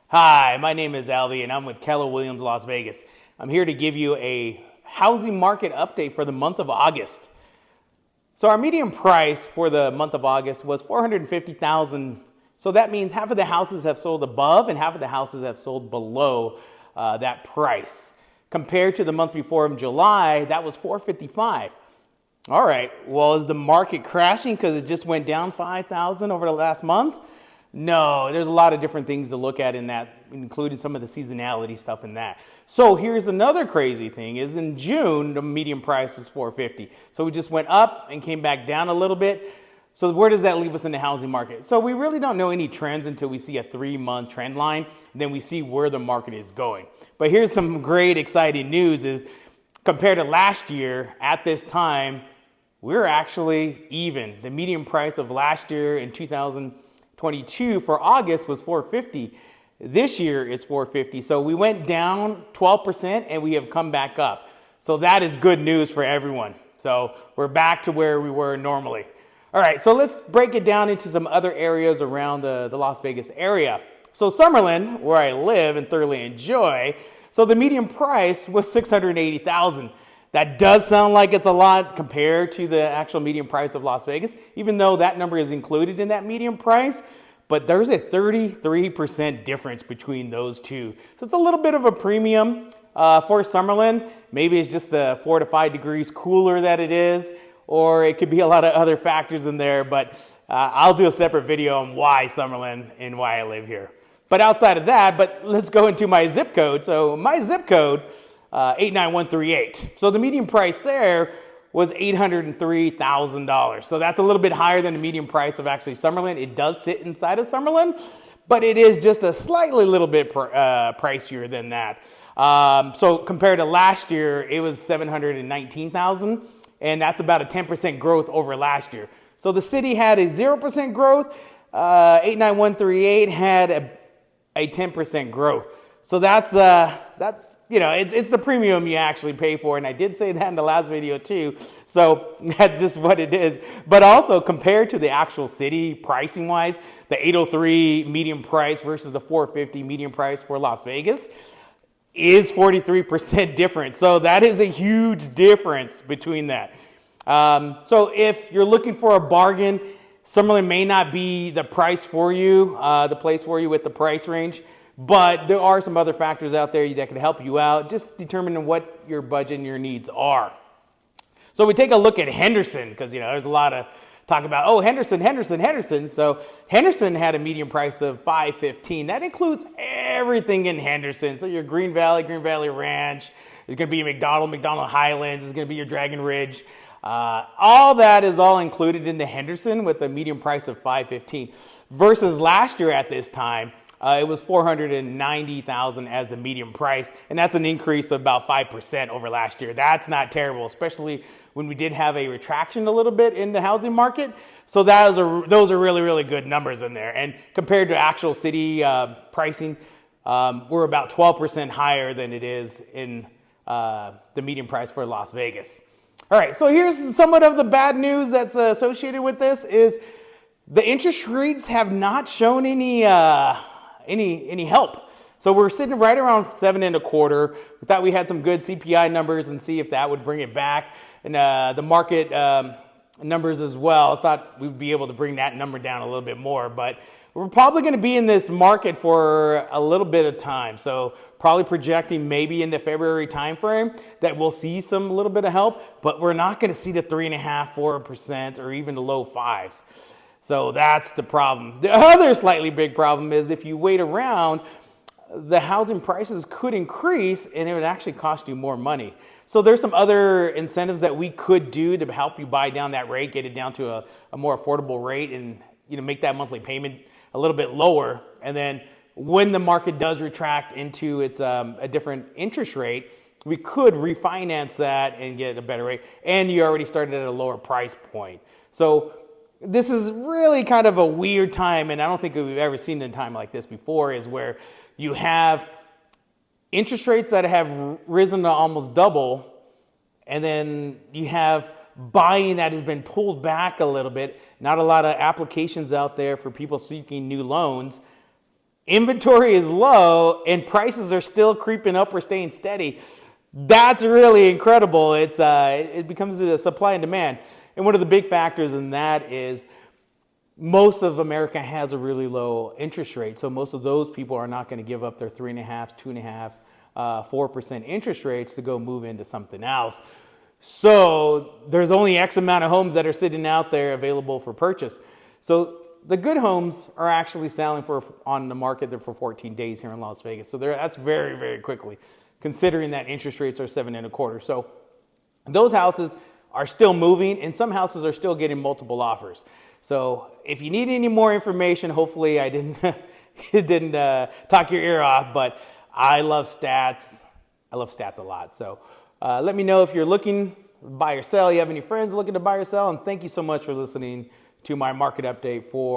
Hi, my name is Albie and I'm with Keller Williams Las Vegas. I'm here to give you a housing market update for the month of August. So our median price for the month of August was $450,000. So that means half of the houses have sold above and half of the houses have sold below that price. Compared to the month before in July, that was $455,000. All right, well, is the market crashing because it just went down $5,000 over the last month? No, there's a lot of different things to look at in that, including some of the seasonality stuff in that. So here's another crazy thing is in June, the median price was $450,000. So we just went up and came back down a little bit. So where does that leave us in the housing market? So we really don't know any trends until we see a 3-month trend line. Then we see where the market is going. But here's some great exciting news is compared to last year at this time, we're actually even. The median price of last year in 2022 for August was $450,000. This year it's $450,000. So we went down 12% and we have come back up. So that is good news for everyone. So we're back to where we were normally. All right, so let's break it down into some other areas around the Las Vegas area. So Summerlin, where I live and thoroughly enjoy, so the median price was $680,000. That does sound like it's a lot compared to the actual median price of Las Vegas, even though that number is included in that median price. But there's a 33% difference between those two. So it's a little bit of a premium for Summerlin. Maybe it's just the 4 to 5 degrees cooler that it is, or it could be a lot of other factors in there. But I'll do a separate video on why Summerlin and why I live here. But outside of that, let's go into my zip code. So my zip code, 89138. So the median price there was $803,000. So that's a little bit higher than the median price of actually Summerlin. It does sit inside of Summerlin, but it is just a slightly little bit pricier than that. So compared to last year, it was $719,000, and that's about a 10% growth over last year. So the city had a 0% growth. 89138 had a 10% growth. So that's it's the premium you actually pay for, and I did say that in the last video too. So that's just what it is. But also compared to the actual city pricing wise, the 803 median price versus the 450 median price for Las Vegas is 43% different. So that is a huge difference between that. So if you're looking for a bargain, Summerlin may not be the price for you, the place for you with the price range. But there are some other factors out there that can help you out, just determining what your budget and your needs are. So we take a look at Henderson, because there's a lot of talk about, Henderson. So Henderson had a median price of $515,000. That includes everything in Henderson. So your Green Valley Ranch, there's going to be your McDonald Highlands, there's going to be your Dragon Ridge. All that is all included in the Henderson with a median price of $515,000 versus last year at this time. It was $490,000 as the median price, and that's an increase of about 5% over last year. That's not terrible, especially when we did have a retraction a little bit in the housing market. So those are really, really good numbers in there. And compared to actual city pricing, we're about 12% higher than it is in the median price for Las Vegas. All right, so here's somewhat of the bad news that's associated with this is the interest rates have not shown any help. So we're sitting right around 7.25. We thought we had some good CPI numbers and see if that would bring it back. And the market numbers as well. I thought we'd be able to bring that number down a little bit more. But we're probably going to be in this market for a little bit of time. So probably projecting maybe in the February timeframe that we'll see a little bit of help. But we're not going to see the 3.5%, 4%, or even the low 5s. So that's the problem. The other slightly big problem is if you wait around, the housing prices could increase and it would actually cost you more money. So there's some other incentives that we could do to help you buy down that rate, get it down to a more affordable rate and make that monthly payment a little bit lower. And then when the market does retract into its a different interest rate, we could refinance that and get a better rate. And you already started at a lower price point. So this is really kind of a weird time, and I don't think we've ever seen a time like this before, is where you have interest rates that have risen to almost double, and then you have buying that has been pulled back a little bit. Not a lot of applications out there for people seeking new loans. inventory is low and prices are still creeping up or staying steady. That's really incredible. It becomes a supply and demand. And one of the big factors in that is most of America has a really low interest rate. So most of those people are not going to give up their 3.5, 2.5, 4% interest rates to go move into something else. So there's only X amount of homes that are sitting out there available for purchase. So the good homes are actually selling on the market there for 14 days here in Las Vegas. So that's very, very quickly, considering that interest rates are 7.25. So those houses are still moving, and some houses are still getting multiple offers. So if you need any more information, hopefully I didn't talk your ear off, but I love stats. I love stats a lot. So let me know if you're looking to buy or sell. You have any friends looking to buy or sell? And thank you so much for listening to my market update for